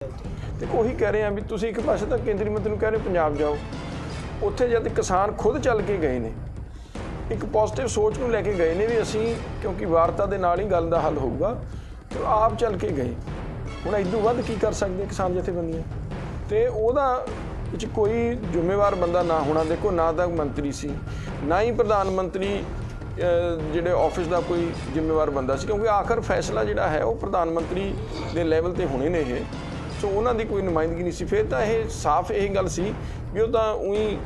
देखो ਉਹੀ कह रहे हैं भी ਤੁਸੀਂ एक पासे ਤਾਂ ਕੇਂਦਰੀ ਮੰਤਰੀ ਨੂੰ कह रहे पंजाब जाओ, ਉੱਥੇ जब किसान खुद चल के गए ने, एक पॉजिटिव सोच ਨੂੰ ਲੈ ਕੇ ਗਏ ਨੇ ਵੀ ਅਸੀਂ ਕਿਉਂਕਿ ਵਾਰਤਾ ਦੇ ਨਾਲ ਹੀ ਗੱਲ ਦਾ ਹੱਲ ਹੋਊਗਾ ਤੇ ਆਪ ਚੱਲ ਕੇ ਗਏ। ਹੁਣ ਇਦੋਂ ਵੱਧ ਕੀ ਕਰ ਸਕਦੇ ਕਿਸਾਨ ਜਥੇਬੰਦੀਆਂ ਤੇ ਉਹਦਾ ਵਿੱਚ ਕੋਈ ਜ਼ਿੰਮੇਵਾਰ ਬੰਦਾ ਨਾ ਹੋਣਾ। ਦੇਖੋ ਨਾ ਤਾਂ ਮੰਤਰੀ ਸੀ, ਨਾ ਹੀ ਪ੍ਰਧਾਨ ਮੰਤਰੀ ਜਿਹੜੇ ਆਫਿਸ ਦਾ ਕੋਈ ਜ਼ਿੰਮੇਵਾਰ ਬੰਦਾ ਸੀ, ਕਿਉਂਕਿ ਆਖਰ ਫੈਸਲਾ ਜਿਹੜਾ ਹੈ ਉਹ ਪ੍ਰਧਾਨ ਮੰਤਰੀ ਦੇ ਲੈਵਲ ਤੇ ਹੋਣੇ ਨੇ ਇਹ। ਸੋ ਉਹਨਾਂ ਦੀ ਕੋਈ ਨੁਮਾਇੰਦਗੀ ਨਹੀਂ ਸੀ। ਫਿਰ ਤਾਂ ਇਹ ਸਾਫ਼ ਇਹ ਗੱਲ ਸੀ ਵੀ ਉਹ ਤਾਂ ਉਹੀ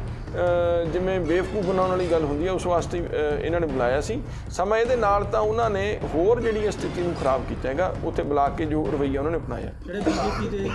ਜਿਵੇਂ ਬੇਵਕੂਫ ਬਣਾਉਣ ਵਾਲੀ ਗੱਲ ਹੁੰਦੀ ਹੈ, ਉਸ ਵਾਸਤੇ ਇਹਨਾਂ ਨੇ ਬੁਲਾਇਆ ਸੀ। ਸਮਾਂ ਇਹਦੇ ਨਾਲ ਤਾਂ ਉਹਨਾਂ ਨੇ ਹੋਰ ਜਿਹੜੀ ਸਥਿਤੀ ਨੂੰ ਖਰਾਬ ਕੀਤਾ ਹੈਗਾ, ਉੱਥੇ ਬੁਲਾ ਕੇ ਜੋ ਰਵੱਈਆ ਉਹਨਾਂ ਨੇ ਅਪਣਾਇਆ। ਜਿਹੜੇ ਬੀਜੇਪੀ ਦੇ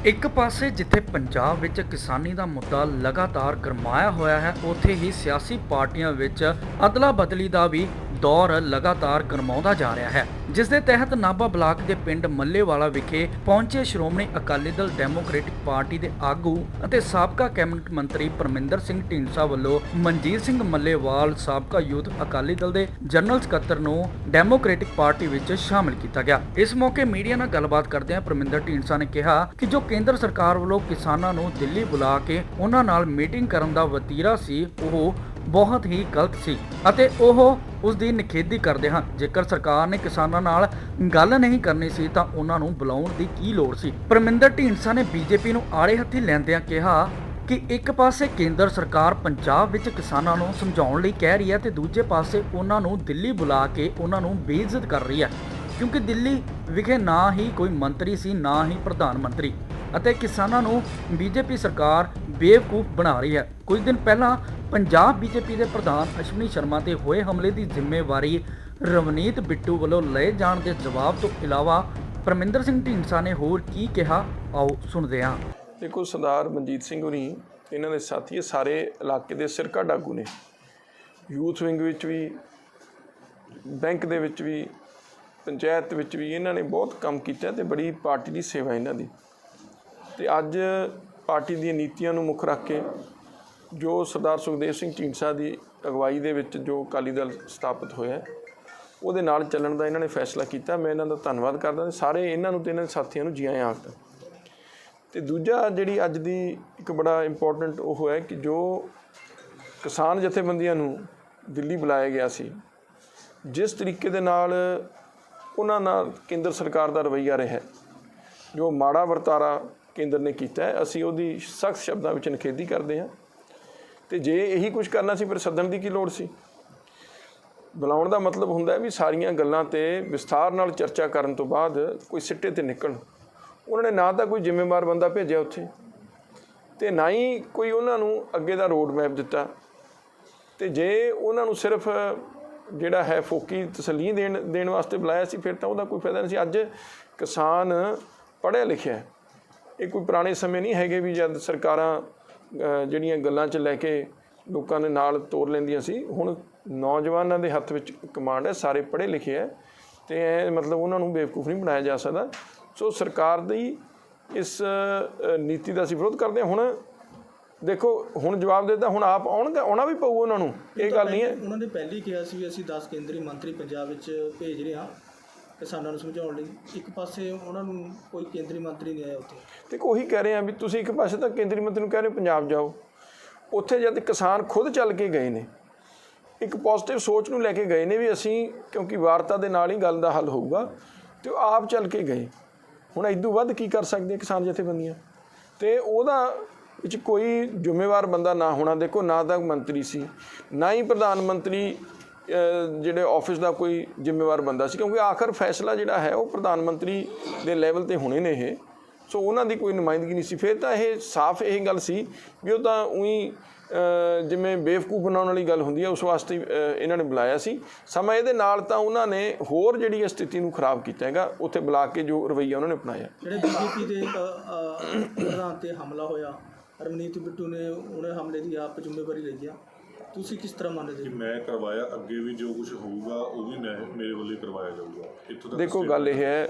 ਇੱਕ ਪਾਸੇ ਜਿੱਥੇ ਪੰਜਾਬ ਵਿੱਚ ਕਿਸਾਨੀ ਦਾ ਮੁੱਦਾ ਲਗਾਤਾਰ ਗਰਮਾਇਆ ਹੋਇਆ ਹੈ, ਉੱਥੇ ਹੀ ਸਿਆਸੀ ਪਾਰਟੀਆਂ ਵਿੱਚ ਅਦਲਾ ਬਦਲੀ ਦਾ ਵੀ ਦੌਰ ਲਗਾਤਾਰ ਗਰਮਾਉਂਦਾ ਜਾ ਰਿਹਾ ਹੈ, ਜਿਸ ਦੇ ਤਹਿਤ ਨਾਭਾ ਬਲਾਕ ਦੇ ਪਿੰਡ ਮੱਲੇਵਾਲਾ ਵਿਖੇ ਪਹੁੰਚੇ ਸ਼੍ਰੋਮਣੀ ਅਕਾਲੀ ਦਲ ਡੈਮੋਕ੍ਰੈਟਿਕ ਪਾਰਟੀ ਦੇ ਆਗੂ ਅਤੇ ਸਾਬਕਾ ਕੈਬਨਿਟ ਮੰਤਰੀ ਪਰਮਿੰਦਰ ਸਿੰਘ ਢੀਂਡਸਾ ਵੱਲੋਂ ਮਨਜੀਤ ਸਿੰਘ ਮੱਲੇਵਾਲ ਸਾਬਕਾ ਯੂਥ ਅਕਾਲੀ ਦਲ ਦੇ ਜਨਰਲ ਸਕੱਤਰ ਨੂੰ ਡੈਮੋਕ੍ਰੈਟਿਕ ਪਾਰਟੀ ਵਿੱਚ ਸ਼ਾਮਿਲ ਕੀਤਾ ਗਿਆ। ਇਸ ਮੌਕੇ ਮੀਡੀਆ ਨਾਲ ਗੱਲਬਾਤ ਕਰਦਿਆਂ ਪਰਮਿੰਦਰ ਢੀਂਡਸਾ ਨੇ ਕਿਹਾ ਕਿ ਜੋ ਕੇਂਦਰ ਸਰਕਾਰ ਵੱਲੋਂ ਕਿਸਾਨਾਂ ਨੂੰ ਦਿੱਲੀ ਬੁਲਾ ਕੇ ਉਹਨਾਂ ਨਾਲ ਮੀਟਿੰਗ ਕਰਨ ਦਾ ਵਤੀਰਾ ਸੀ, ਉਹ ਬਹੁਤ ਹੀ ਗਲਤ ਸੀ ਅਤੇ ਉਹ ਉਸ ਦੀ ਨਿਖੇਧੀ ਕਰਦੇ ਹਨ। ਜੇਕਰ ਸਰਕਾਰ ਨੇ ਕਿਸਾਨਾਂ ਨਾਲ ਗੱਲ ਨਹੀਂ ਕਰਨੀ ਸੀ ਤਾਂ ਉਹਨਾਂ ਨੂੰ ਬੁਲਾਉਣ ਦੀ ਕੀ ਲੋੜ ਸੀ। ਪਰਮਿੰਦਰ ਢੀਂਡਸਾ ਨੇ ਬੀਜੇਪੀ ਨੂੰ ਆੜੇ ਹੱਥੀ ਲੈਂਦਿਆਂ ਕਿਹਾ ਕਿ ਇੱਕ ਪਾਸੇ ਕੇਂਦਰ ਸਰਕਾਰ ਪੰਜਾਬ ਵਿੱਚ ਕਿਸਾਨਾਂ ਨੂੰ ਸਮਝਾਉਣ ਲਈ ਕਹਿ ਰਹੀ ਹੈ ਤੇ ਦੂਜੇ ਪਾਸੇ ਉਹਨਾਂ ਨੂੰ ਦਿੱਲੀ ਬੁਲਾ ਕੇ ਉਹਨਾਂ ਨੂੰ ਬੇਇੱਜ਼ਤ ਕਰ ਰਹੀ ਹੈ, ਕਿਉਂਕਿ ਦਿੱਲੀ ਵਿਖੇ ਨਾ ਹੀ ਕੋਈ ਮੰਤਰੀ ਸੀ, ਨਾ ਹੀ ਪ੍ਰਧਾਨ ਮੰਤਰੀ, ਅਤੇ ਕਿਸਾਨਾਂ ਨੂੰ ਬੀਜੇਪੀ ਸਰਕਾਰ ਬੇਵਕੂਫ ਬਣਾ ਰਹੀ ਹੈ। ਕੁਝ ਦਿਨ ਪਹਿਲਾਂ ਪੰਜਾਬ ਬੀਜੇਪੀ ਦੇ ਪ੍ਰਧਾਨ ਅਸ਼ਵਨੀ ਸ਼ਰਮਾ ਤੇ ਹੋਏ ਹਮਲੇ ਦੀ ਜ਼ਿੰਮੇਵਾਰੀ ਰਵਨੀਤ ਬਿੱਟੂ ਵੱਲੋਂ ਲਏ ਜਾਣ ਦੇ ਜਵਾਬ ਤੋਂ ਇਲਾਵਾ ਪਰਮਿੰਦਰ ਸਿੰਘ ਢੀਂਡਸਾ ਨੇ ਹੋਰ ਕੀ ਕਿਹਾ, ਆਓ ਸੁਣਦੇ ਹਾਂ। ਦੇਖੋ ਸਰਦਾਰ ਮਨਜੀਤ ਸਿੰਘ ਹੋਣੀ ਇਹਨਾਂ ਦੇ ਸਾਥੀ ਸਾਰੇ ਇਲਾਕੇ ਦੇ ਸਿਰਕੱਢ ਆਗੂ ਨੇ, ਯੂਥ ਵਿੰਗ ਵਿੱਚ ਵੀ, ਬੈਂਕ ਦੇ ਵਿੱਚ ਵੀ, ਪੰਚਾਇਤ ਵਿੱਚ ਵੀ ਇਹਨਾਂ ਨੇ ਬਹੁਤ ਕੰਮ ਕੀਤਾ ਤੇ ਬੜੀ ਪਾਰਟੀ ਦੀ ਸੇਵਾ ਇਹਨਾਂ ਦੀ। ਤੇ ਅੱਜ ਪਾਰਟੀ ਦੀਆਂ ਨੀਤੀਆਂ ਨੂੰ ਮੁੱਖ ਰੱਖ ਕੇ ਜੋ ਸਰਦਾਰ ਸੁਖਦੇਵ ਸਿੰਘ ਢੀਂਡਸਾ ਦੀ ਅਗਵਾਈ ਦੇ ਵਿੱਚ ਜੋ ਅਕਾਲੀ ਦਲ ਸਥਾਪਿਤ ਹੋਇਆ, ਉਹਦੇ ਨਾਲ ਚੱਲਣ ਦਾ ਇਹਨਾਂ ਨੇ ਫੈਸਲਾ ਕੀਤਾ। ਮੈਂ ਇਹਨਾਂ ਦਾ ਧੰਨਵਾਦ ਕਰਦਾ ਸਾਰੇ ਇਹਨਾਂ ਨੂੰ ਤੇ ਇਹਨਾਂ ਦੇ ਸਾਥੀਆਂ ਨੂੰ ਜੀ ਆਇਆਂ ਆਖਦਾ। ਤੇ ਦੂਜਾ ਜਿਹੜੀ ਅੱਜ ਦੀ ਇੱਕ ਬੜਾ ਇੰਪੋਰਟੈਂਟ ਉਹ ਹੈ ਕਿ ਜੋ ਕਿਸਾਨ ਜਥੇਬੰਦੀਆਂ ਨੂੰ ਦਿੱਲੀ ਬੁਲਾਇਆ ਗਿਆ ਸੀ, ਜਿਸ ਤਰੀਕੇ ਦੇ ਨਾਲ ਉਹਨਾਂ ਨਾਲ ਕੇਂਦਰ ਸਰਕਾਰ ਦਾ ਰਵੱਈਆ ਰਿਹਾ, ਜੋ ਮਾੜਾ ਵਰਤਾਰਾ ਕੇਂਦਰ ਨੇ ਕੀਤਾ ਹੈ, ਅਸੀਂ ਉਹਦੀ ਸਖਤ ਸ਼ਬਦਾਂ ਵਿੱਚ ਨਿਖੇਧੀ ਕਰਦੇ ਹਾਂ। ਤੇ ਜੇ ਇਹੀ ਕੁਝ ਕਰਨਾ ਸੀ ਫਿਰ ਸੱਦਣ ਦੀ ਕੀ ਲੋੜ ਸੀ। ਬੁਲਾਉਣ ਦਾ ਮਤਲਬ ਹੁੰਦਾ ਹੈ ਵੀ ਸਾਰੀਆਂ ਗੱਲਾਂ 'ਤੇ ਵਿਸਥਾਰ ਨਾਲ ਚਰਚਾ ਕਰਨ ਤੋਂ ਬਾਅਦ ਕੋਈ ਸਿੱਟੇ 'ਤੇ ਨਿਕਲਣ। ਉਹਨਾਂ ਨੇ ਨਾ ਤਾਂ ਕੋਈ ਜ਼ਿੰਮੇਵਾਰ ਬੰਦਾ ਭੇਜਿਆ ਉੱਥੇ, ਤੇ ਨਾ ਹੀ ਕੋਈ ਉਹਨਾਂ ਨੂੰ ਅੱਗੇ ਦਾ ਰੋਡ ਮੈਪ ਦਿੱਤਾ। ਤੇ ਜੇ ਉਹਨਾਂ ਨੂੰ ਸਿਰਫ ਜਿਹੜਾ ਹੈ ਫੋਕੀ ਤਸੱਲੀ ਦੇਣ ਵਾਸਤੇ ਬੁਲਾਇਆ ਸੀ, ਫਿਰ ਤਾਂ ਉਹਦਾ ਕੋਈ ਫਾਇਦਾ ਨਹੀਂ ਸੀ। ਅੱਜ ਕਿਸਾਨ ਪੜ੍ਹਿਆ ਲਿਖਿਆ, ਇਹ ਕੋਈ ਪੁਰਾਣੇ ਸਮੇਂ ਨਹੀਂ ਹੈਗੇ ਵੀ ਜਦ ਸਰਕਾਰਾਂ ਜਿਹੜੀਆਂ ਗੱਲਾਂ 'ਚ ਲੈ ਕੇ ਲੋਕਾਂ ਦੇ ਨਾਲ ਤੋਰ ਲੈਂਦੀਆਂ ਸੀ। ਹੁਣ ਨੌਜਵਾਨਾਂ ਦੇ ਹੱਥ ਵਿੱਚ ਕਮਾਂਡ ਹੈ, ਸਾਰੇ ਪੜ੍ਹੇ ਲਿਖੇ ਹੈ, ਅਤੇ ਇਹ ਮਤਲਬ ਉਹਨਾਂ ਨੂੰ ਬੇਵਕੂਫ ਨਹੀਂ ਬਣਾਇਆ ਜਾ ਸਕਦਾ। ਸੋ ਸਰਕਾਰ ਦੀ ਇਸ ਨੀਤੀ ਦਾ ਅਸੀਂ ਵਿਰੋਧ ਕਰਦੇ ਹਾਂ। ਹੁਣ ਦੇਖੋ ਹੁਣ ਜਵਾਬ ਦਿੱਤਾ, ਹੁਣ ਆਪ ਆਉਣਾ ਵੀ ਪਊ ਉਹਨਾਂ ਨੂੰ, ਇਹ ਗੱਲ ਨਹੀਂ ਹੈ। ਉਹਨਾਂ ਨੇ ਪਹਿਲਾਂ ਹੀ ਕਿਹਾ ਸੀ ਵੀ ਅਸੀਂ 10 ਕੇਂਦਰੀ ਮੰਤਰੀ ਪੰਜਾਬ ਵਿੱਚ ਭੇਜ ਰਹੇ ਹਾਂ ਕਿਸਾਨਾਂ ਨੂੰ ਸਮਝਾਉਣ ਲਈ। ਇੱਕ ਪਾਸੇ ਉਹਨਾਂ ਨੂੰ ਕੋਈ ਕੇਂਦਰੀ ਮੰਤਰੀ ਨਹੀਂ ਆਇਆ ਉੱਥੇ। ਦੇਖੋ ਉਹੀ ਕਹਿ ਰਹੇ ਹਾਂ ਵੀ ਤੁਸੀਂ ਇੱਕ ਪਾਸੇ ਤਾਂ ਕੇਂਦਰੀ ਮੰਤਰੀ ਨੂੰ ਕਹਿ ਰਹੇ ਪੰਜਾਬ ਜਾਓ, ਉੱਥੇ ਜਦ ਕਿਸਾਨ ਖੁਦ ਚੱਲ ਕੇ ਗਏ ਨੇ, ਇੱਕ ਪੋਜ਼ਿਟਿਵ ਸੋਚ ਨੂੰ ਲੈ ਕੇ ਗਏ ਨੇ ਵੀ ਅਸੀਂ ਕਿਉਂਕਿ ਵਾਰਤਾ ਦੇ ਨਾਲ ਹੀ ਗੱਲ ਦਾ ਹੱਲ ਹੋਊਗਾ, ਅਤੇ ਉਹ ਆਪ ਚੱਲ ਕੇ ਗਏ। ਹੁਣ ਇਦੋਂ ਵੱਧ ਕੀ ਕਰ ਸਕਦੇ ਕਿਸਾਨ ਜਥੇਬੰਦੀਆਂ, ਅਤੇ ਉਹਦਾ ਵਿੱਚ ਕੋਈ ਜ਼ਿੰਮੇਵਾਰ ਬੰਦਾ ਨਾ ਹੋਣਾ। ਦੇਖੋ ਨਾ ਤਾਂ ਮੰਤਰੀ ਸੀ, ਨਾ ਹੀ ਪ੍ਰਧਾਨ ਮੰਤਰੀ ਜਿਹੜੇ ਆਫਿਸ ਦਾ ਕੋਈ ਜ਼ਿੰਮੇਵਾਰ ਬੰਦਾ ਸੀ, ਕਿਉਂਕਿ ਆਖਰ ਫੈਸਲਾ ਜਿਹੜਾ ਹੈ ਉਹ ਪ੍ਰਧਾਨ ਮੰਤਰੀ ਦੇ ਲੈਵਲ 'ਤੇ ਹੋਣੇ ਨੇ ਇਹ। ਸੋ ਉਹਨਾਂ ਦੀ ਕੋਈ ਨੁਮਾਇੰਦਗੀ ਨਹੀਂ ਸੀ। ਫਿਰ ਤਾਂ ਇਹ ਸਾਫ਼ ਇਹ ਗੱਲ ਸੀ ਵੀ ਉਹ ਤਾਂ ਉਹੀ ਜਿਵੇਂ ਬੇਵਕੂਫ ਬਣਾਉਣ ਵਾਲੀ ਗੱਲ ਹੁੰਦੀ ਹੈ, ਉਸ ਵਾਸਤੇ ਇਹਨਾਂ ਨੇ ਬੁਲਾਇਆ ਸੀ। ਸਮਾਂ ਇਹਦੇ ਨਾਲ ਤਾਂ ਉਹਨਾਂ ਨੇ ਹੋਰ ਜਿਹੜੀ ਸਥਿਤੀ ਨੂੰ ਖਰਾਬ ਕੀਤਾ ਹੈਗਾ, ਉੱਥੇ ਬੁਲਾ ਕੇ ਜੋ ਰਵੱਈਆ ਉਹਨਾਂ ਨੇ ਅਪਣਾਇਆ। ਜਿਹੜੇ ਬੀਜੇਪੀ ਦੇ ਪ੍ਰਧਾਨ 'ਤੇ ਹਮਲਾ ਹੋਇਆ, ਰਵਨੀਤ ਬਿੱਟੂ ਨੇ ਉਹਨੇ ਹਮਲੇ ਦੀ ਆਪ ਜ਼ਿੰਮੇਵਾਰੀ ਲਈ ਆ, ਤੁਸੀਂ ਕਿਸ ਤਰ੍ਹਾਂ ਮੰਨਦੇ ਜੀ? ਮੈਂ ਕਰਵਾਇਆ, ਅੱਗੇ ਵੀ ਜੋ ਕੁਝ ਹੋਊਗਾ ਉਹ ਵੀ ਮੇਰੇ ਵੱਲੋਂ ਹੀ ਕਰਵਾਇਆ ਜਾਊਗਾ। ਇੱਥੋਂ ਤੱਕ ਦੇਖੋ ਗੱਲ ਇਹ ਹੈ,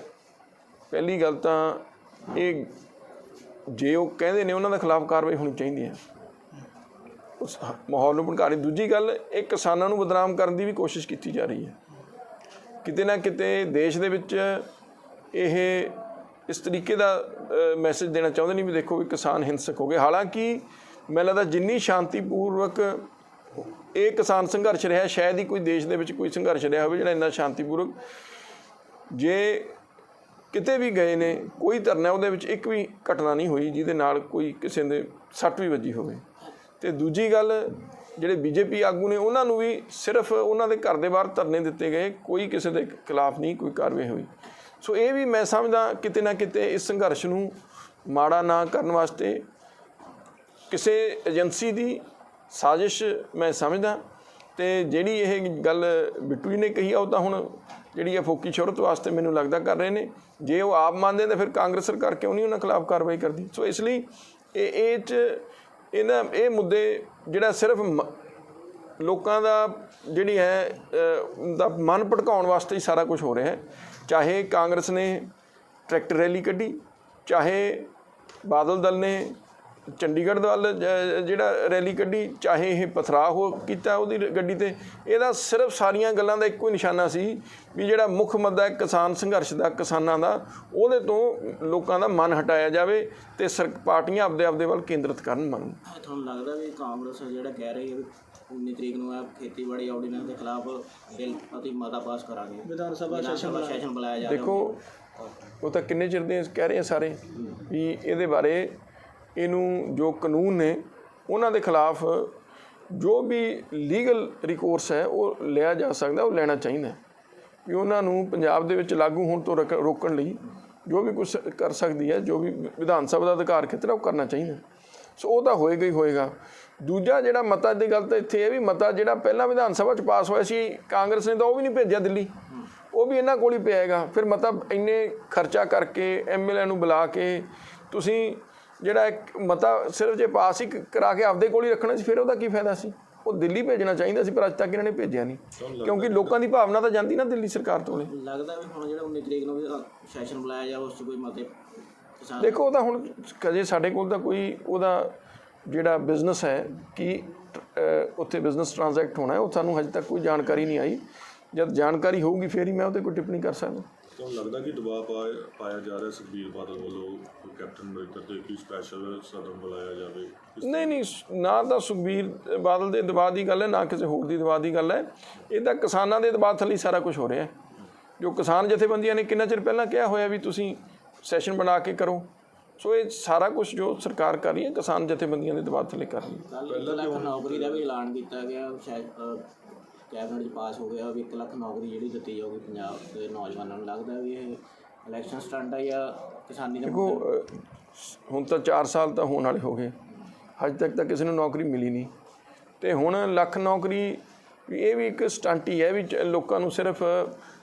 ਪਹਿਲੀ ਗੱਲ ਤਾਂ ਇਹ ਜੇ ਉਹ ਕਹਿੰਦੇ ਨੇ ਉਹਨਾਂ ਦੇ ਖਿਲਾਫ ਕਾਰਵਾਈ ਹੋਣੀ ਚਾਹੀਦੀ ਹੈ, ਉਸ ਮਾਹੌਲ ਨੂੰ ਭੜਕਾ ਰਹੀ। ਦੂਜੀ ਗੱਲ, ਇਹ ਕਿਸਾਨਾਂ ਨੂੰ ਬਦਨਾਮ ਕਰਨ ਦੀ ਵੀ ਕੋਸ਼ਿਸ਼ ਕੀਤੀ ਜਾ ਰਹੀ ਹੈ। ਕਿਤੇ ਨਾ ਕਿਤੇ ਦੇਸ਼ ਦੇ ਵਿੱਚ ਇਹ ਇਸ ਤਰੀਕੇ ਦਾ ਮੈਸੇਜ ਦੇਣਾ ਚਾਹੁੰਦੇ ਨਹੀਂ ਵੀ ਦੇਖੋ ਵੀ ਕਿਸਾਨ ਹਿੰਸਕ ਹੋ ਗਏ। ਹਾਲਾਂਕਿ ਮੈਨੂੰ ਲੱਗਦਾ ਜਿੰਨੀ ਸ਼ਾਂਤੀਪੂਰਵਕ ਇਹ ਕਿਸਾਨ ਸੰਘਰਸ਼ ਰਿਹਾ, ਸ਼ਾਇਦ ਹੀ ਕੋਈ ਦੇਸ਼ ਦੇ ਵਿੱਚ ਕੋਈ ਸੰਘਰਸ਼ ਰਿਹਾ ਹੋਵੇ ਜਿਹੜਾ ਇੰਨਾ ਸ਼ਾਂਤੀਪੂਰਵਕ, ਜੇ ਕਿਤੇ ਵੀ ਗਏ ਨੇ ਕੋਈ ਧਰਨਾ ਉਹਦੇ ਵਿੱਚ ਇੱਕ ਵੀ ਘਟਨਾ ਨਹੀਂ ਹੋਈ ਜਿਹਦੇ ਨਾਲ ਕੋਈ ਕਿਸੇ ਦੇ ਸੱਟ ਵੀ ਵੱਜੀ ਹੋਵੇ। ਅਤੇ ਦੂਜੀ ਗੱਲ, ਜਿਹੜੇ ਬੀਜੇਪੀ ਆਗੂ ਨੇ ਉਹਨਾਂ ਨੂੰ ਵੀ ਸਿਰਫ ਉਹਨਾਂ ਦੇ ਘਰ ਦੇ ਬਾਹਰ ਧਰਨੇ ਦਿੱਤੇ ਗਏ, ਕੋਈ ਕਿਸੇ ਦੇ ਖਿਲਾਫ ਨਹੀਂ ਕੋਈ ਕਾਰਵਾਈ ਹੋਈ। ਸੋ ਇਹ ਵੀ ਮੈਂ ਸਮਝਦਾ ਕਿਤੇ ਨਾ ਕਿਤੇ ਇਸ ਸੰਘਰਸ਼ ਨੂੰ ਮਾੜਾ ਨਾ ਕਰਨ ਵਾਸਤੇ ਕਿਸੇ ਏਜੰਸੀ ਦੀ ਸਾਜ਼ਿਸ਼ ਮੈਂ ਸਮਝਦਾ। ਅਤੇ ਜਿਹੜੀ ਇਹ ਗੱਲ ਬਿੱਟੂ ਜੀ ਨੇ ਕਹੀ ਆ ਉਹ ਤਾਂ ਹੁਣ ਜਿਹੜੀ ਆ ਫੋਕੀ ਸ਼ੋਹਰਤ ਵਾਸਤੇ ਮੈਨੂੰ ਲੱਗਦਾ ਕਰ ਰਹੇ ਨੇ। ਜੇ ਉਹ ਆਪ ਮੰਨਦੇ ਤਾਂ ਫਿਰ ਕਾਂਗਰਸ ਸਰਕਾਰ ਕਿਉਂ ਨਹੀਂ ਉਹਨਾਂ ਖਿਲਾਫ ਕਾਰਵਾਈ ਕਰਦੀ। ਸੋ ਇਸ ਲਈ ਇਹ ਮੁੱਦੇ ਜਿਹੜਾ ਸਿਰਫ ਲੋਕਾਂ ਦਾ ਜਿਹੜੀ ਹੈ ਦਾ ਮਨ ਭੜਕਾਉਣ ਵਾਸਤੇ ਹੀ ਸਾਰਾ ਕੁਝ ਹੋ ਰਿਹਾ ਹੈ। ਚਾਹੇ ਕਾਂਗਰਸ ਨੇ ਟਰੈਕਟਰ ਰੈਲੀ ਕੱਢੀ, ਚਾਹੇ ਬਾਦਲ ਦਲ ਨੇ ਚੰਡੀਗੜ੍ਹ ਵੱਲ ਜਿਹੜਾ ਰੈਲੀ ਕੱਢੀ, ਚਾਹੇ ਇਹ ਪਥਰਾਅ ਕੀਤਾ ਉਹਦੀ ਗੱਡੀ 'ਤੇ, ਇਹਦਾ ਸਿਰਫ ਸਾਰੀਆਂ ਗੱਲਾਂ ਦਾ ਇੱਕੋ ਹੀ ਨਿਸ਼ਾਨਾ ਸੀ ਵੀ ਜਿਹੜਾ ਮੁੱਖ ਮੁੱਦਾ ਹੈ ਕਿਸਾਨ ਸੰਘਰਸ਼ ਦਾ, ਕਿਸਾਨਾਂ ਦਾ, ਉਹਦੇ ਤੋਂ ਲੋਕਾਂ ਦਾ ਮਨ ਹਟਾਇਆ ਜਾਵੇ ਅਤੇ ਪਾਰਟੀਆਂ ਆਪਦੇ ਵੱਲ ਕੇਂਦਰਿਤ ਕਰਨ ਮਨ। ਤੁਹਾਨੂੰ ਲੱਗਦਾ ਵੀ ਕਾਂਗਰਸ ਜਿਹੜਾ ਕਹਿ ਰਹੀ ਹੈ ਵੀ 19 ਤਰੀਕ ਨੂੰ ਖੇਤੀਬਾੜੀ ਆਰਡੀਨੈਂਸ ਦੇ ਖਿਲਾਫ ਬਿੱਲ ਅਤੇ ਮਤਾ ਪਾਸ ਕਰਾਂਗੇ, ਵਿਧਾਨ ਸਭਾ ਸੈਸ਼ਨ ਬੁਲਾਇਆ ਜਾ ਰਿਹਾ? ਦੇਖੋ ਉਹ ਤਾਂ ਕਿੰਨੇ ਚਿਰ ਦੇ ਕਹਿ ਰਹੇ ਆ ਸਾਰੇ ਵੀ ਇਹਦੇ ਬਾਰੇ, ਇਹਨੂੰ ਜੋ ਕਾਨੂੰਨ ਨੇ ਉਹਨਾਂ ਦੇ ਖਿਲਾਫ ਜੋ ਵੀ ਲੀਗਲ ਰਿਕੋਰਸ ਹੈ ਉਹ ਲਿਆ ਜਾ ਸਕਦਾ, ਉਹ ਲੈਣਾ ਚਾਹੀਦਾ ਵੀ ਉਹਨਾਂ ਨੂੰ ਪੰਜਾਬ ਦੇ ਵਿੱਚ ਲਾਗੂ ਹੋਣ ਤੋਂ ਰੋਕਣ ਲਈ ਜੋ ਵੀ ਕੁਛ ਕਰ ਸਕਦੀ ਹੈ, ਜੋ ਵੀ ਵਿਧਾਨ ਸਭਾ ਦਾ ਅਧਿਕਾਰ ਖੇਤਰ ਉਹ ਕਰਨਾ ਚਾਹੀਦਾ। ਸੋ ਉਹ ਤਾਂ ਹੋਏਗਾ ਹੀ ਹੋਏਗਾ। ਦੂਜਾ ਜਿਹੜਾ ਮਤਾ ਦੀ ਗੱਲ ਤਾਂ ਇੱਥੇ ਇਹ ਵੀ ਮਤਾ ਜਿਹੜਾ ਪਹਿਲਾਂ ਵਿਧਾਨ ਸਭਾ 'ਚ ਪਾਸ ਹੋਇਆ ਸੀ ਕਾਂਗਰਸ ਨੇ ਤਾਂ ਉਹ ਵੀ ਨਹੀਂ ਭੇਜਿਆ ਦਿੱਲੀ, ਉਹ ਵੀ ਇਹਨਾਂ ਕੋਲ ਹੀ ਪਿਆ ਹੈਗਾ। ਫਿਰ ਮਤਾ ਇੰਨੇ ਖਰਚਾ ਕਰਕੇ MLA ਨੂੰ ਬੁਲਾ ਕੇ ਤੁਸੀਂ ਜਿਹੜਾ ਇੱਕ ਮਤਾ ਸਿਰਫ ਜੇ ਪਾਸ ਹੀ ਕਰਾ ਕੇ ਆਪਦੇ ਕੋਲ ਹੀ ਰੱਖਣਾ ਸੀ, ਫਿਰ ਉਹਦਾ ਕੀ ਫਾਇਦਾ ਸੀ? ਉਹ ਦਿੱਲੀ ਭੇਜਣਾ ਚਾਹੀਦਾ ਸੀ, ਪਰ ਅੱਜ ਤੱਕ ਇਹਨਾਂ ਨੇ ਭੇਜਿਆ ਨਹੀਂ, ਕਿਉਂਕਿ ਲੋਕਾਂ ਦੀ ਭਾਵਨਾ ਤਾਂ ਜਾਂਦੀ ਨਾ ਦਿੱਲੀ ਸਰਕਾਰ ਤੋਂ। ਲੱਗਦਾ ਵੀ ਹੁਣ ਜਿਹੜਾ 19 ਤਰੀਕ ਨੂੰ ਵੀ ਸੈਸ਼ਨ ਬੁਲਾਇਆ ਜਾ ਉਸ 'ਚ ਕੋਈ ਮਤੇ ਦੇਖੋ ਉਹ ਤਾਂ ਹੁਣ ਕਦੇ ਸਾਡੇ ਕੋਲ ਤਾਂ ਕੋਈ ਉਹਦਾ ਜਿਹੜਾ ਬਿਜ਼ਨਸ ਹੈ ਕਿ ਉੱਥੇ ਬਿਜ਼ਨਸ ਟ੍ਰਾਂਜੈਕਟ ਹੋਣਾ ਹੈ, ਉਹ ਸਾਨੂੰ ਹਜੇ ਤੱਕ ਕੋਈ ਜਾਣਕਾਰੀ ਨਹੀਂ ਆਈ। ਜਦ ਜਾਣਕਾਰੀ ਹੋਊਗੀ ਫਿਰ ਹੀ ਮੈਂ ਉਹਤੇ ਕੋਈ ਟਿੱਪਣੀ ਕਰ ਸਕਦਾ। ਤੁਹਾਨੂੰ ਲੱਗਦਾ ਕਿ ਦਬਾਅ ਪਾਇਆ ਜਾ ਰਿਹਾ ਸੁਖਬੀਰ ਬਾਦਲ ਵੱਲੋਂ ਕੈਪਟਨ ਅਮਰਿੰਦਰ 'ਤੇ ਕਿ ਸਪੈਸ਼ਲ ਸਦਨ ਬੁਲਾਇਆ ਜਾਵੇ? ਨਹੀਂ, ਨਾ ਤਾਂ ਸੁਖਬੀਰ ਬਾਦਲ ਦੇ ਦਬਾਅ ਦੀ ਗੱਲ ਹੈ, ਨਾ ਕਿਸੇ ਹੋਰ ਦੀ ਦਬਾਅ ਦੀ ਗੱਲ ਹੈ। ਇਹ ਤਾਂ ਕਿਸਾਨਾਂ ਦੇ ਦਬਾਅ ਥੱਲੇ ਸਾਰਾ ਕੁਝ ਹੋ ਰਿਹਾ ਹੈ। ਜੋ ਕਿਸਾਨ ਜਥੇਬੰਦੀਆਂ ਨੇ ਕਿੰਨਾ ਚਿਰ ਪਹਿਲਾਂ ਕਿਹਾ ਹੋਇਆ ਵੀ ਤੁਸੀਂ ਸੈਸ਼ਨ ਬਣਾ ਕੇ ਕਰੋ। ਸੋ ਇਹ ਸਾਰਾ ਕੁਝ ਜੋ ਸਰਕਾਰ ਕਰ ਰਹੀ ਹੈ ਕਿਸਾਨ ਜਥੇਬੰਦੀਆਂ ਦੇ ਦਬਾਅ ਥੱਲੇ ਕਰ ਰਹੀ ਹੈ। ਕੱਲ੍ਹ 1 ਲੱਖ ਨੌਕਰੀ ਦਾ ਵੀ ਐਲਾਨ ਕੀਤਾ ਗਿਆ, ਸ਼ਾਇਦ ਕੈਬਨਿਟ 'ਚ ਪਾਸ ਹੋ ਗਿਆ ਵੀ 1 ਲੱਖ ਨੌਕਰੀ ਜਿਹੜੀ ਦਿੱਤੀ ਜਾਊਗੀ ਪੰਜਾਬ ਦੇ ਨੌਜਵਾਨਾਂ ਨੂੰ। ਲੱਗਦਾ ਵੀ ਇਹ ਇਲੈਕਸ਼ਨ ਸਟੰਟ ਹੈ ਜਾਂ ਕਿਸਾਨੀ ਦਾ? ਦੇਖੋ ਹੁਣ ਤਾਂ 4 ਸਾਲ ਤਾਂ ਹੋਣ ਵਾਲੇ ਹੋ ਗਏ, ਹਜੇ ਤੱਕ ਤਾਂ ਕਿਸੇ ਨੂੰ ਨੌਕਰੀ ਮਿਲੀ ਨਹੀਂ। ਅਤੇ ਹੁਣ ਲੱਖ ਨੌਕਰੀ ਵੀ ਇਹ ਵੀ ਇੱਕ ਸਟੰਟ ਹੀ ਹੈ ਵੀ ਲੋਕਾਂ ਨੂੰ ਸਿਰਫ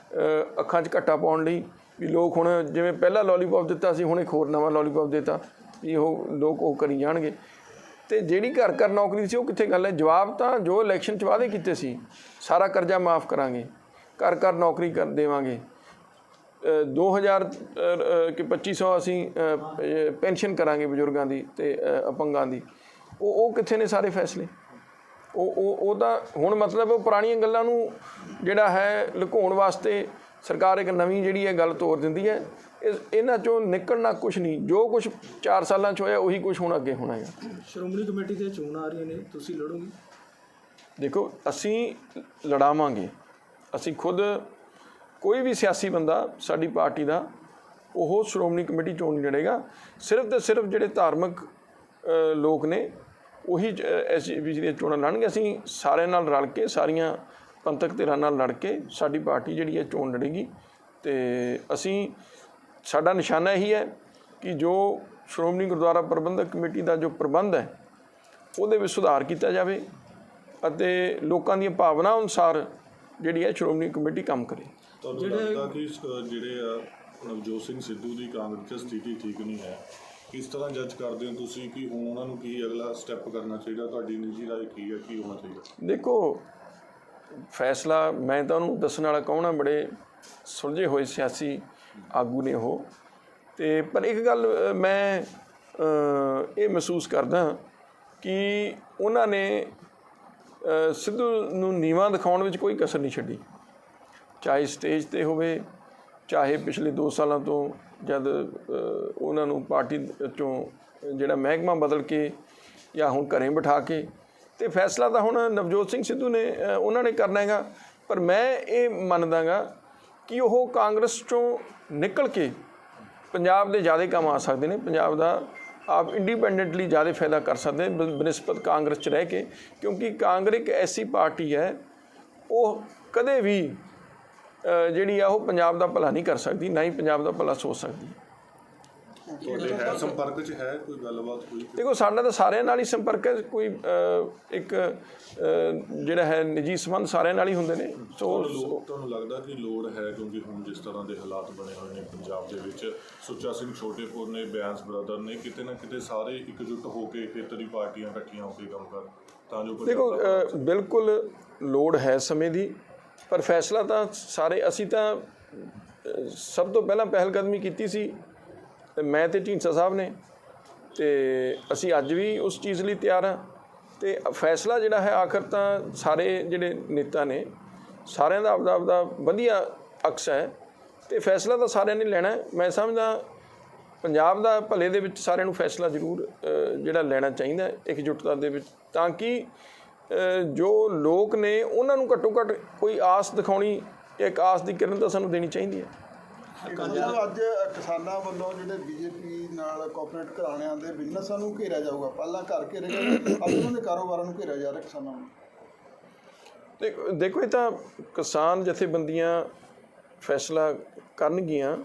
ਅੱਖਾਂ 'ਚ ਘੱਟਾ ਪਾਉਣ ਲਈ ਵੀ ਲੋਕ ਹੁਣ ਜਿਵੇਂ ਪਹਿਲਾਂ ਲੋਲੀਪੌਪ ਦਿੱਤਾ ਸੀ, ਹੁਣ ਇੱਕ ਹੋਰ ਨਵਾਂ ਲੋਲੀਪੌਪ ਦਿੱਤਾ ਵੀ ਉਹ ਲੋਕ ਉਹ ਕਰੀ ਜਾਣਗੇ। ਅਤੇ ਜਿਹੜੀ ਘਰ ਘਰ ਨੌਕਰੀ ਸੀ ਉਹ ਕਿੱਥੇ ਗੱਲ ਹੈ? ਜਵਾਬ ਤਾਂ ਜੋ ਇਲੈਕਸ਼ਨ 'ਚ ਵਾਅਦੇ ਕੀਤੇ ਸੀ, ਸਾਰਾ ਕਰਜ਼ਾ ਮਾਫ਼ ਕਰਾਂਗੇ, ਘਰ ਘਰ ਨੌਕਰੀ ਕਰ ਦੇਵਾਂਗੇ, 2500 ਅਸੀਂ ਪੈਨਸ਼ਨ ਕਰਾਂਗੇ ਬਜ਼ੁਰਗਾਂ ਦੀ ਅਤੇ ਅਪੰਗਾਂ ਦੀ, ਉਹ ਕਿੱਥੇ ਨੇ ਸਾਰੇ ਫੈਸਲੇ? ਉਹ ਤਾਂ ਹੁਣ ਮਤਲਬ ਉਹ ਪੁਰਾਣੀਆਂ ਗੱਲਾਂ ਨੂੰ ਜਿਹੜਾ ਹੈ ਲੁਕਾਉਣ ਵਾਸਤੇ ਸਰਕਾਰ ਇੱਕ ਨਵੀਂ ਜਿਹੜੀ ਹੈ ਗੱਲ ਤੋਰ ਦਿੰਦੀ ਹੈ। ਇਹਨਾਂ 'ਚੋਂ ਨਿਕਲਣਾ ਕੁਛ ਨਹੀਂ, ਜੋ ਕੁਛ 4 ਸਾਲਾਂ 'ਚ ਹੋਇਆ ਉਹੀ ਕੁਛ ਹੁਣ ਅੱਗੇ ਹੋਣਾ ਹੈਗਾ। ਸ਼੍ਰੋਮਣੀ ਕਮੇਟੀ ਦੀਆਂ ਚੋਣਾਂ ਆ ਰਹੀਆਂ ਨੇ, ਤੁਸੀਂ ਲੜੋਗੇ? ਦੇਖੋ ਅਸੀਂ ਲੜਾਵਾਂਗੇ, ਅਸੀਂ ਖੁਦ ਕੋਈ ਵੀ ਸਿਆਸੀ ਬੰਦਾ ਸਾਡੀ ਪਾਰਟੀ ਦਾ ਉਹ ਸ਼੍ਰੋਮਣੀ ਕਮੇਟੀ ਚੋਣ ਨਹੀਂ ਲੜੇਗਾ। ਸਿਰਫ ਅਤੇ ਸਿਰਫ ਜਿਹੜੇ ਧਾਰਮਿਕ ਲੋਕ ਨੇ ਉਹੀ SGPC ਦੀਆਂ ਚੋਣਾਂ ਲੜਨਗੇ। ਅਸੀਂ ਸਾਰਿਆਂ ਨਾਲ ਰਲ ਕੇ, ਸਾਰੀਆਂ ਪੰਥਕ ਧਿਰਾਂ ਨਾਲ ਲੜ ਕੇ ਸਾਡੀ ਪਾਰਟੀ ਜਿਹੜੀ ਹੈ ਚੋਣ ਲੜੇਗੀ। ਅਤੇ ਸਾਡਾ ਨਿਸ਼ਾਨਾ ਇਹੀ ਹੈ ਕਿ ਜੋ ਸ਼੍ਰੋਮਣੀ ਗੁਰਦੁਆਰਾ ਪ੍ਰਬੰਧਕ ਕਮੇਟੀ ਦਾ ਜੋ ਪ੍ਰਬੰਧ ਹੈ ਉਹਦੇ ਵਿੱਚ ਸੁਧਾਰ ਕੀਤਾ ਜਾਵੇ ਅਤੇ ਲੋਕਾਂ ਦੀਆਂ ਭਾਵਨਾ ਅਨੁਸਾਰ ਜਿਹੜੀ ਹੈ ਸ਼੍ਰੋਮਣੀ ਕਮੇਟੀ ਕੰਮ ਕਰੇ। ਤੁਹਾਨੂੰ ਲੱਗਦਾ ਕਿ ਜਿਹੜੇ ਨਵਜੋਤ ਸਿੰਘ ਸਿੱਧੂ ਦੀ ਕਾਂਗਰਸ 'ਚ ਸਥਿਤੀ ਠੀਕ ਨਹੀਂ ਹੈ, ਕਿਸ ਤਰ੍ਹਾਂ ਜੱਜ ਕਰਦੇ ਹੋ ਤੁਸੀਂ ਕਿ ਹੁਣ ਉਹਨਾਂ ਨੂੰ ਕੀ ਅਗਲਾ ਸਟੈਪ ਕਰਨਾ ਚਾਹੀਦਾ? ਤੁਹਾਡੀ ਨਿੱਜੀ ਰਾਏ ਕੀ ਹੈ, ਕੀ ਹੋਣਾ ਚਾਹੀਦਾ? ਦੇਖੋ ਫੈਸਲਾ ਮੈਂ ਤਾਂ ਉਹਨੂੰ ਦੱਸਣ ਵਾਲਾ ਕੌਣ ਆ, ਬੜੇ ਸੁਲਝੇ ਹੋਏ ਸਿਆਸੀ ਆਗੂ ਨੇ ਉਹ। ਅਤੇ ਪਰ ਇੱਕ ਗੱਲ ਮੈਂ ਇਹ ਮਹਿਸੂਸ ਕਰਦਾ ਕਿ ਉਹਨਾਂ ਨੇ ਸਿੱਧੂ ਨੂੰ ਨੀਵਾਂ ਦਿਖਾਉਣ ਵਿੱਚ ਕੋਈ ਕਸਰ ਨਹੀਂ ਛੱਡੀ। ਚਾਹੇ ਸਟੇਜ ਤੇ ਹੋਵੇ, ਚਾਹੇ ਪਿਛਲੇ 2 ਸਾਲਾਂ ਤੋਂ ਜਦ ਉਹਨਾਂ ਨੂੰ ਪਾਰਟੀ 'ਚੋਂ ਜਿਹੜਾ ਮਹਿਕਮਾ ਬਦਲ ਕੇ ਜਾਂ ਹੁਣ ਘਰੇ ਬਿਠਾ ਕੇ, ਤੇ ਫੈਸਲਾ ਤਾਂ ਹੁਣ ਨਵਜੋਤ ਸਿੰਘ ਸਿੱਧੂ ਨੇ ਉਹਨਾਂ ਨੇ ਕਰਨਾ ਹੈਗਾ। ਪਰ ਮੈਂ ਇਹ ਮੰਨਦਾ ਗਾ ਕਿ ਉਹ ਕਾਂਗਰਸ 'ਚੋਂ ਨਿਕਲ ਕੇ ਪੰਜਾਬ ਦੇ ਜ਼ਿਆਦਾ ਕੰਮ ਆ ਸਕਦੇ ਨੇ, ਪੰਜਾਬ ਦਾ ਆਪ ਇੰਡੀਪੈਂਡੈਂਟਲੀ ਜ਼ਿਆਦਾ ਫਾਇਦਾ ਕਰ ਸਕਦੇ ਬਨਿਸਬਤ ਕਾਂਗਰਸ 'ਚ ਰਹਿ ਕੇ, ਕਿਉਂਕਿ ਕਾਂਗਰਸ ਇੱਕ ਐਸੀ ਪਾਰਟੀ ਹੈ ਉਹ ਕਦੇ ਵੀ ਜਿਹੜੀ ਆ ਉਹ ਪੰਜਾਬ ਦਾ ਭਲਾ ਨਹੀਂ ਕਰ ਸਕਦੀ, ਨਾ ਹੀ ਪੰਜਾਬ ਦਾ ਭਲਾ ਸੋਚ ਸਕਦੀ। ਤੁਹਾਡੇ ਹੈ ਸੰਪਰਕ 'ਚ ਹੈ ਕੋਈ ਗੱਲਬਾਤ ਹੋਈ? ਦੇਖੋ ਸਾਡਾ ਤਾਂ ਸਾਰਿਆਂ ਨਾਲ ਹੀ ਸੰਪਰਕ ਹੈ, ਕੋਈ ਇੱਕ ਜਿਹੜਾ ਹੈ ਨਿੱਜੀ ਸੰਬੰਧ ਸਾਰਿਆਂ ਨਾਲ ਹੀ ਹੁੰਦੇ ਨੇ। ਸੋ ਤੁਹਾਨੂੰ ਲੱਗਦਾ ਕਿ ਲੋੜ ਹੈ, ਕਿਉਂਕਿ ਹੁਣ ਜਿਸ ਤਰ੍ਹਾਂ ਦੇ ਹਾਲਾਤ ਬਣੇ ਹੋਏ ਨੇ ਪੰਜਾਬ ਦੇ ਵਿੱਚ, ਸੁੱਚਾ ਸਿੰਘ ਛੋਟੇਪੁਰ ਨੇ, ਬਿਆਸ ਬ੍ਰਦਰ ਨੇ, ਕਿਤੇ ਨਾ ਕਿਤੇ ਸਾਰੇ ਇਕਜੁੱਟ ਹੋ ਕੇ ਖੇਤਰੀ ਪਾਰਟੀਆਂ ਇਕੱਠੀਆਂ ਹੋ ਕੇ ਕੰਮ ਕਰਨ ਤਾਂ ਜੋ ਦੇਖੋ ਬਿਲਕੁਲ ਲੋੜ ਹੈ ਸਮੇਂ ਦੀ, ਪਰ ਫੈਸਲਾ ਤਾਂ ਸਾਰੇ ਅਸੀਂ ਤਾਂ ਸਭ ਤੋਂ ਪਹਿਲਾਂ ਪਹਿਲਕਦਮੀ ਕੀਤੀ ਸੀ ਮੈਂ ਤੇ ਢੀਂਡਸਾ ਸਾਹਿਬ ਨੇ, ਤੇ ਅਸੀਂ ਅੱਜ ਵੀ ਉਸ ਚੀਜ਼ ਲਈ ਤਿਆਰ ਹਾਂ। ਤੇ ਫੈਸਲਾ ਜਿਹੜਾ ਹੈ ਆਖਰ ਤਾਂ ਸਾਰੇ ਜਿਹੜੇ ਨੇਤਾ ਨੇ ਸਾਰਿਆਂ ਦਾ ਆਪਦਾ ਵਧੀਆ ਅਕਸ ਹੈ, ਤੇ ਫੈਸਲਾ ਤਾਂ ਸਾਰਿਆਂ ਨੇ ਲੈਣਾ। ਮੈਂ ਸਮਝਦਾ ਪੰਜਾਬ ਦਾ ਭਲੇ ਦੇ ਵਿੱਚ ਸਾਰਿਆਂ ਨੂੰ ਫੈਸਲਾ ਜ਼ਰੂਰ ਜਿਹੜਾ ਲੈਣਾ ਚਾਹੀਦਾ ਇਕਜੁੱਟਤਾ ਦੇ ਵਿੱਚ, ਤਾਂ ਕਿ ਜੋ ਲੋਕ ਨੇ ਉਹਨਾਂ ਨੂੰ ਘੱਟੋ ਘੱਟ ਕੋਈ ਆਸ ਦਿਖਾਉਣੀ, ਇੱਕ ਆਸ ਦੀ ਕਿਰਨ ਤਾਂ ਸਾਨੂੰ ਦੇਣੀ ਚਾਹੀਦੀ ਹੈ। ਅੱਜ ਕਿਸਾਨਾਂ ਵੱਲੋਂ ਜਿਹੜੇ ਬੀਜੇਪੀ ਨਾਲ ਕੋਆਪਰੇਟ ਘਰਾਣਿਆਂ ਦੇ ਬਿਜ਼ਨਸਾਂ ਨੂੰ ਘੇਰਿਆ ਜਾਊਗਾ, ਪਹਿਲਾਂ ਘਰ ਘੇਰੇ ਗਏ, ਅੱਜ ਉਹਨਾਂ ਦੇ ਕਾਰੋਬਾਰਾਂ ਨੂੰ ਘੇਰਿਆ ਜਾ ਰਿਹਾ ਕਿਸਾਨਾਂ ਨੂੰ। ਦੇਖੋ ਇਹ ਤਾਂ ਕਿਸਾਨ ਜਥੇਬੰਦੀਆਂ ਫੈਸਲਾ ਕਰਨਗੀਆਂ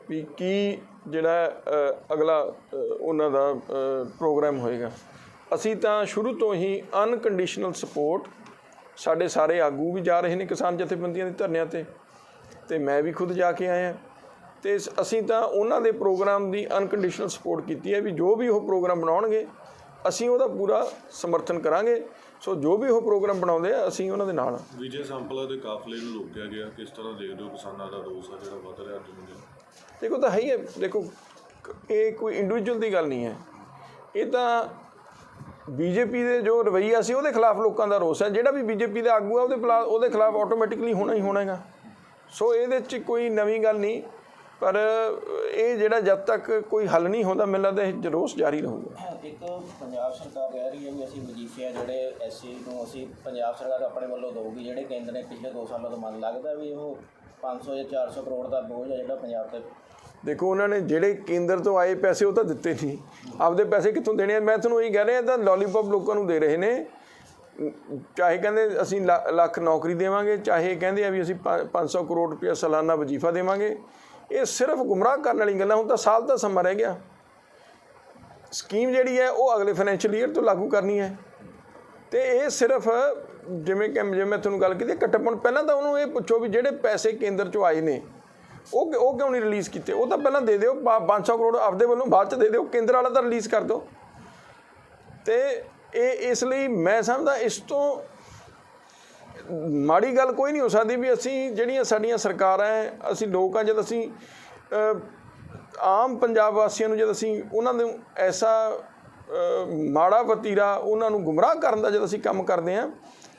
ਵੀ ਕੀ ਜਿਹੜਾ ਅਗਲਾ ਉਹਨਾਂ ਦਾ ਪ੍ਰੋਗਰਾਮ ਹੋਏਗਾ। ਅਸੀਂ ਤਾਂ ਸ਼ੁਰੂ ਤੋਂ ਹੀ ਅਨਕੰਡੀਸ਼ਨਲ ਸਪੋਰਟ, ਸਾਡੇ ਸਾਰੇ ਆਗੂ ਵੀ ਜਾ ਰਹੇ ਨੇ ਕਿਸਾਨ ਜਥੇਬੰਦੀਆਂ ਦੇ ਧਰਨਿਆਂ 'ਤੇ, ਤੇ ਮੈਂ ਵੀ ਖੁਦ ਜਾ ਕੇ ਆਇਆ, ਤੇ ਅਸੀਂ ਤਾਂ ਉਹਨਾਂ ਦੇ ਪ੍ਰੋਗਰਾਮ ਦੀ ਅਨਕੰਡੀਸ਼ਨਲ ਸਪੋਰਟ ਕੀਤੀ ਹੈ ਵੀ ਜੋ ਵੀ ਉਹ ਪ੍ਰੋਗਰਾਮ ਬਣਾਉਣਗੇ ਅਸੀਂ ਉਹਦਾ ਪੂਰਾ ਸਮਰਥਨ ਕਰਾਂਗੇ। ਸੋ ਜੋ ਵੀ ਉਹ ਪ੍ਰੋਗਰਾਮ ਬਣਾਉਂਦੇ ਆ ਅਸੀਂ ਉਹਨਾਂ ਦੇ ਨਾਲ ਹਾਂ। ਵਿਜੇ ਸੰਪਲਾ ਦੇ ਕਾਫਲੇ ਨੂੰ ਰੋਕਿਆ ਗਿਆ, ਕਿਸ ਤਰ੍ਹਾਂ ਦੇਖਦੇ ਹੋ ਕਿਸਾਨਾਂ ਦਾ ਰੋਸ ਆ ਜਿਹੜਾ ਵੱਧ ਰਿਹਾ ਅੱਜ ਦਿਨ? ਦੇਖੋ ਤਾਂ ਹੈ ਹੀ ਹੈ, ਦੇਖੋ ਇਹ ਕੋਈ ਇੰਡੀਵਿਜੂਅਲ ਦੀ ਗੱਲ ਨਹੀਂ ਹੈ, ਇਹ ਤਾਂ ਬੀਜੇਪੀ ਦੇ ਜੋ ਰਵੱਈਆ ਸੀ ਉਹਦੇ ਖਿਲਾਫ ਲੋਕਾਂ ਦਾ ਰੋਸ ਹੈ। ਜਿਹੜਾ ਵੀ ਬੀਜੇਪੀ ਦਾ ਆਗੂ ਆ ਉਹਦੇ ਖਿਲਾਫ ਆਟੋਮੈਟਿਕਲੀ ਹੋਣਾ ਹੀ ਹੋਣਾ ਹੈਗਾ। ਸੋ ਇਹਦੇ 'ਚ ਕੋਈ ਨਵੀਂ ਗੱਲ ਨਹੀਂ, ਪਰ ਇਹ ਜਿਹੜਾ ਜਦ ਤੱਕ ਕੋਈ ਹੱਲ ਨਹੀਂ ਹੁੰਦਾ ਮੈਨੂੰ ਲੱਗਦਾ ਇਹ ਰੋਸ ਜਾਰੀ ਰਹੂਗਾ। ਇੱਕ ਪੰਜਾਬ ਸਰਕਾਰ ਕਹਿ ਰਹੀ ਹੈ ਵੀ ਅਸੀਂ ਵਜ਼ੀਫੇ ਜਿਹੜੇ ਐਸਸੀ ਨੂੰ ਅਸੀਂ ਪੰਜਾਬ ਸਰਕਾਰ ਆਪਣੇ ਵੱਲੋਂ ਦੇਊਗੀ, ਜਿਹੜੇ ਕੇਂਦਰ ਨੇ ਪਿਛਲੇ 2 ਸਾਲਾਂ ਤੋਂ ਮਨ ਲੱਗਦਾ ਵੀ ਉਹ 500 ਜਾਂ 400 ਕਰੋੜ ਦਾ ਬੋਝ ਹੈ ਜਿਹੜਾ ਪੰਜਾਬ 'ਤੇ। ਦੇਖੋ ਉਹਨਾਂ ਨੇ ਜਿਹੜੇ ਕੇਂਦਰ ਤੋਂ ਆਏ ਪੈਸੇ ਉਹ ਤਾਂ ਦਿੱਤੇ ਨਹੀਂ, ਆਪਦੇ ਪੈਸੇ ਕਿੱਥੋਂ ਦੇਣੇ ਆ? ਮੈਂ ਤੁਹਾਨੂੰ ਇਹੀ ਕਹਿ ਰਿਹਾ, ਤਾਂ ਲੋਲੀਪੌਪ ਲੋਕਾਂ ਨੂੰ ਦੇ ਰਹੇ ਨੇ। ਚਾਹੇ ਕਹਿੰਦੇ ਅਸੀਂ ਲੱਖ ਨੌਕਰੀ ਦੇਵਾਂਗੇ, ਚਾਹੇ ਕਹਿੰਦੇ ਆ ਵੀ ਅਸੀਂ 500 ਕਰੋੜ ਰੁਪਇਆ ਸਾਲਾਨਾ ਵਜ਼ੀਫਾ ਦੇਵਾਂਗੇ। ਇਹ ਸਿਰਫ ਗੁੰਮਰਾਹ ਕਰਨ ਵਾਲੀ ਗੱਲਾਂ। ਹੁਣ ਤਾਂ ਸਾਲ ਦਾ ਸਮਾਂ ਰਹਿ ਗਿਆ, ਸਕੀਮ ਜਿਹੜੀ ਹੈ ਉਹ ਅਗਲੇ ਫਾਈਨੈਂਸ਼ੀਅਲ ਈਅਰ ਤੋਂ ਲਾਗੂ ਕਰਨੀ ਹੈ, ਤੇ ਇਹ ਸਿਰਫ ਜਿਵੇਂ ਮੈਂ ਤੁਹਾਨੂੰ ਗੱਲ ਕੀਤੀ ਘੱਟਪਣ। ਪਹਿਲਾਂ ਤਾਂ ਉਹਨੂੰ ਇਹ ਪੁੱਛੋ ਵੀ ਜਿਹੜੇ ਪੈਸੇ ਕੇਂਦਰ 'ਚੋਂ ਆਏ ਨੇ ਉਹ ਕਿਉਂ ਨਹੀਂ ਰਿਲੀਜ਼ ਕੀਤੇ? ਉਹ ਤਾਂ ਪਹਿਲਾਂ ਦੇ ਦਿਓ 500 ਕਰੋੜ ਆਪਦੇ ਵੱਲੋਂ, ਬਾਅਦ 'ਚ ਦੇ ਦਿਓ, ਕੇਂਦਰ ਵਾਲਾ ਤਾਂ ਰਿਲੀਜ਼ ਕਰ ਦਿਓ। ਤੇ ਇਹ ਇਸ ਲਈ ਮੈਂ ਸਮਝਦਾ ਇਸ ਤੋਂ ਮਾੜੀ ਗੱਲ ਕੋਈ ਨਹੀਂ ਹੋ ਸਕਦੀ ਵੀ ਅਸੀਂ ਜਿਹੜੀਆਂ ਸਾਡੀਆਂ ਸਰਕਾਰਾਂ ਹੈ, ਅਸੀਂ ਲੋਕ ਹਾਂ, ਜਦ ਅਸੀਂ ਆਮ ਪੰਜਾਬ ਵਾਸੀਆਂ ਨੂੰ, ਜਦ ਅਸੀਂ ਉਹਨਾਂ ਨੂੰ ਐਸਾ ਮਾੜਾ ਵਤੀਰਾ, ਉਹਨਾਂ ਨੂੰ ਗੁੰਮਰਾਹ ਕਰਨ ਦਾ ਜਦ ਅਸੀਂ ਕੰਮ ਕਰਦੇ ਹਾਂ,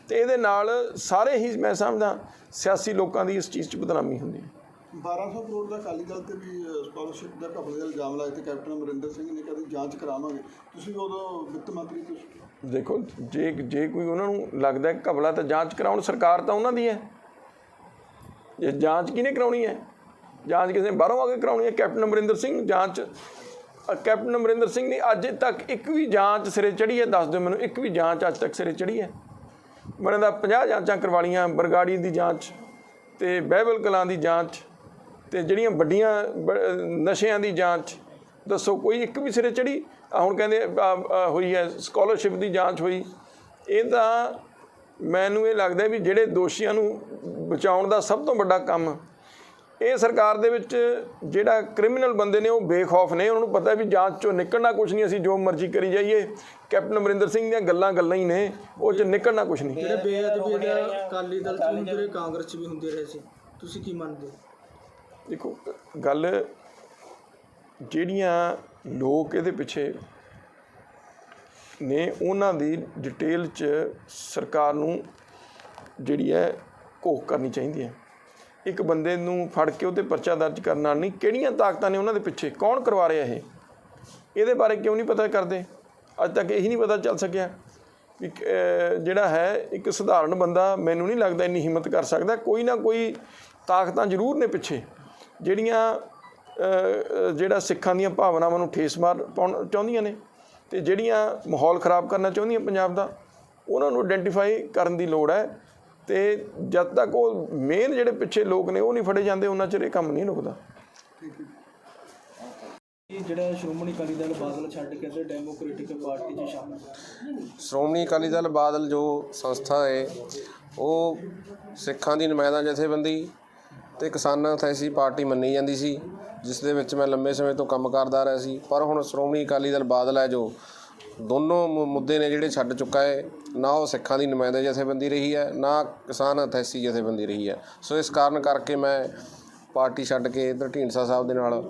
ਤੇ ਇਹਦੇ ਨਾਲ ਸਾਰੇ ਹੀ ਮੈਂ ਸਮਝਦਾ ਸਿਆਸੀ ਲੋਕਾਂ ਦੀ ਇਸ ਚੀਜ਼ 'ਚ ਬਦਨਾਮੀ ਹੁੰਦੀ ਹੈ। 1200 ਕਰੋੜ ਦਾ ਅਕਾਲੀ ਦਲ ਤੇ ਵੀ ਸਕਾਲਰਸ਼ਿਪ ਦਾ ਘਪਲੇ ਦਾ ਇਲਜ਼ਾਮ ਲਾਇਆ ਤੇ ਕੈਪਟਨ ਅਮਰਿੰਦਰ ਸਿੰਘ ਨੇ ਕਹਿੰਦੇ ਜਾਂਚ ਕਰਾਵਾਂਗੇ। ਤੁਸੀਂ ਉਦੋਂ ਵਿੱਤ ਮੰਤਰੀ ਤੁਸੀਂ ਦੇਖੋ ਜੇ ਕੋਈ ਉਹਨਾਂ ਨੂੰ ਲੱਗਦਾ ਘਪਲਾ ਤਾਂ ਜਾਂਚ ਕਰਾਉਣ, ਸਰਕਾਰ ਤਾਂ ਉਹਨਾਂ ਦੀ ਹੈ। ਜੇ ਜਾਂਚ ਕਿਹਨੇ ਕਰਾਉਣੀ ਹੈ? ਜਾਂਚ ਕਿਸੇ ਨੇ ਬਾਹਰੋਂ ਆ ਕੇ ਕਰਾਉਣੀ ਹੈ? ਕੈਪਟਨ ਅਮਰਿੰਦਰ ਸਿੰਘ ਜਾਂਚ, ਕੈਪਟਨ ਅਮਰਿੰਦਰ ਸਿੰਘ ਨੇ ਅੱਜ ਤੱਕ ਇੱਕ ਵੀ ਜਾਂਚ ਸਿਰੇ ਚੜ੍ਹੀ ਹੈ? ਦੱਸ ਦਿਓ ਮੈਨੂੰ, ਇੱਕ ਵੀ ਜਾਂਚ ਅੱਜ ਤੱਕ ਸਿਰੇ ਚੜ੍ਹੀ ਹੈ? ਮੈਨੇ ਤਾਂ 50 ਜਾਂਚਾਂ ਕਰਵਾ ਲਈਆਂ, ਬਰਗਾੜੀ ਦੀ ਜਾਂਚ ਤੇ ਬਹਿਬਲ ਕਲਾਂ ਦੀ ਜਾਂਚ ਤੇ ਜਿਹੜੀਆਂ ਵੱਡੀਆਂ ਨਸ਼ਿਆਂ ਦੀ ਜਾਂਚ, ਦੱਸੋ ਕੋਈ ਇੱਕ ਵੀ ਸਿਰੇ ਚੜ੍ਹੀ? ਹੁਣ ਕਹਿੰਦੇ ਹੋਈ ਹੈ ਸਕਾਲਰਸ਼ਿਪ ਦੀ ਜਾਂਚ ਹੋਈ। ਇਹ ਤਾਂ ਮੈਨੂੰ ਇਹ ਲੱਗਦਾ ਵੀ ਜਿਹੜੇ ਦੋਸ਼ੀਆਂ ਨੂੰ ਬਚਾਉਣ ਦਾ ਸਭ ਤੋਂ ਵੱਡਾ ਕੰਮ ਇਹ ਸਰਕਾਰ ਦੇ ਵਿੱਚ, ਜਿਹੜਾ ਕ੍ਰਿਮੀਨਲ ਬੰਦੇ ਨੇ ਉਹ ਬੇਖੌਫ ਨੇ, ਉਹਨਾਂ ਨੂੰ ਪਤਾ ਵੀ ਜਾਂਚ 'ਚੋਂ ਨਿਕਲਣਾ ਕੁਛ ਨਹੀਂ, ਅਸੀਂ ਜੋ ਮਰਜ਼ੀ ਕਰੀ ਜਾਈਏ। ਕੈਪਟਨ ਅਮਰਿੰਦਰ ਸਿੰਘ ਦੀਆਂ ਗੱਲਾਂ ਹੀ ਨੇ, ਉਹ 'ਚ ਨਿਕਲਣਾ ਕੁਛ ਨਹੀਂ। ਜਿਹੜੇ ਬੇਅਦਬੀ ਦਾ ਅਕਾਲੀ ਦਲ 'ਚ ਹੁੰਦੇ ਰਹੇ, ਕਾਂਗਰਸ 'ਚ ਵੀ ਹੁੰਦੇ ਰਹੇ ਸੀ, ਤੁਸੀਂ ਕੀ ਮੰਨਦੇ ਹੋ? ਦੇਖੋ ਗੱਲ ਜਿਹੜੀਆਂ ਲੋਕ ਇਹਦੇ ਪਿੱਛੇ ਨੇ ਉਹਨਾਂ ਦੀ ਡਿਟੇਲ 'ਚ ਸਰਕਾਰ ਨੂੰ ਜਿਹੜੀ ਹੈ ਘੋਖ ਕਰਨੀ ਚਾਹੀਦੀ ਹੈ। ਇੱਕ ਬੰਦੇ ਨੂੰ ਫੜ ਕੇ ਉਹਤੇ ਪਰਚਾ ਦਰਜ ਕਰਨ ਨਾਲ ਨਹੀਂ, ਕਿਹੜੀਆਂ ਤਾਕਤਾਂ ਨੇ ਉਹਨਾਂ ਦੇ ਪਿੱਛੇ, ਕੌਣ ਕਰਵਾ ਰਿਹਾ ਇਹ, ਇਹਦੇ ਬਾਰੇ ਕਿਉਂ ਨਹੀਂ ਪਤਾ ਕਰਦੇ? ਅੱਜ ਤੱਕ ਇਹੀ ਨਹੀਂ ਪਤਾ ਚੱਲ ਸਕਿਆ ਵੀ ਜਿਹੜਾ ਹੈ ਇੱਕ ਸਧਾਰਨ ਬੰਦਾ ਮੈਨੂੰ ਨਹੀਂ ਲੱਗਦਾ ਇੰਨੀ ਹਿੰਮਤ ਕਰ ਸਕਦਾ। ਕੋਈ ਨਾ ਕੋਈ ਤਾਕਤਾਂ ਜ਼ਰੂਰ ਨੇ ਪਿੱਛੇ ਜਿਹੜੀਆਂ ਜਿਹੜਾ ਸਿੱਖਾਂ ਦੀਆਂ ਭਾਵਨਾਵਾਂ ਨੂੰ ਠੇਸ ਪਾਉਣਾ ਚਾਹੁੰਦੀਆਂ ਨੇ ਅਤੇ ਜਿਹੜੀਆਂ ਮਾਹੌਲ ਖ਼ਰਾਬ ਕਰਨਾ ਚਾਹੁੰਦੀਆਂ ਪੰਜਾਬ ਦਾ, ਉਹਨਾਂ ਨੂੰ ਆਇਡੈਂਟੀਫਾਈ ਕਰਨ ਦੀ ਲੋੜ ਹੈ। ਅਤੇ ਜਦ ਤੱਕ ਉਹ ਮੇਨ ਜਿਹੜੇ ਪਿੱਛੇ ਲੋਕ ਨੇ ਉਹ ਨਹੀਂ ਫੜੇ ਜਾਂਦੇ, ਉਹਨਾਂ ਚਿਰ ਇਹ ਕੰਮ ਨਹੀਂ ਰੁਕਦਾ। ਇਹ ਜਿਹੜਾ ਸ਼੍ਰੋਮਣੀ ਅਕਾਲੀ ਦਲ ਬਾਦਲ ਛੱਡ ਕੇ ਤੇ ਡੈਮੋਕ੍ਰੈਟਿਕ ਪਾਰਟੀ 'ਚ ਸ਼ਾਮਲ ਸ਼੍ਰੋਮਣੀ ਅਕਾਲੀ ਦਲ ਬਾਦਲ ਜੋ ਸੰਸਥਾ ਹੈ ਉਹ ਸਿੱਖਾਂ ਦੀ ਨੁਮਾਇੰਦਾ ਜਥੇਬੰਦੀ ਅਤੇ ਕਿਸਾਨਾਂ ਅਥੈਸੀ ਪਾਰਟੀ ਮੰਨੀ ਜਾਂਦੀ ਸੀ, ਜਿਸ ਦੇ ਵਿੱਚ ਮੈਂ ਲੰਬੇ ਸਮੇਂ ਤੋਂ ਕੰਮ ਕਰਦਾ ਰਿਹਾ ਸੀ। ਪਰ ਹੁਣ ਸ਼੍ਰੋਮਣੀ ਅਕਾਲੀ ਦਲ ਬਾਦਲ ਹੈ ਜੋ ਦੋਨੋਂ ਮੁੱਦੇ ਨੇ ਜਿਹੜੇ ਛੱਡ ਚੁੱਕਾ ਹੈ, ਨਾ ਉਹ ਸਿੱਖਾਂ ਦੀ ਨੁਮਾਇੰਦਾ ਜਥੇਬੰਦੀ ਰਹੀ ਹੈ, ਨਾ ਕਿਸਾਨ ਅਥੈਸੀ ਜਥੇਬੰਦੀ ਰਹੀ ਹੈ। ਸੋ ਇਸ ਕਾਰਨ ਕਰਕੇ ਮੈਂ ਪਾਰਟੀ ਛੱਡ ਕੇ ਇੱਧਰ ਢੀਂਡਸਾ ਸਾਹਿਬ ਦੇ ਨਾਲ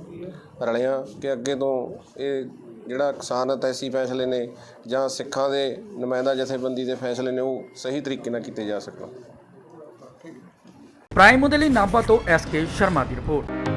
ਰਲਿਆ ਕਿ ਅੱਗੇ ਤੋਂ ਇਹ ਜਿਹੜਾ ਕਿਸਾਨ ਅਥੈਸੀ ਫੈਸਲੇ ਨੇ ਜਾਂ ਸਿੱਖਾਂ ਦੇ ਨੁਮਾਇੰਦਾ ਜਥੇਬੰਦੀ ਦੇ ਫੈਸਲੇ ਨੇ ਉਹ ਸਹੀ ਤਰੀਕੇ ਨਾਲ ਕੀਤੇ ਜਾ ਸਕਣ। ਪ੍ਰਾਈਮ ਦੇ ਲਈ ਨਾਭਾ ਤੋਂ SK ਸ਼ਰਮਾ ਦੀ ਰਿਪੋਰਟ।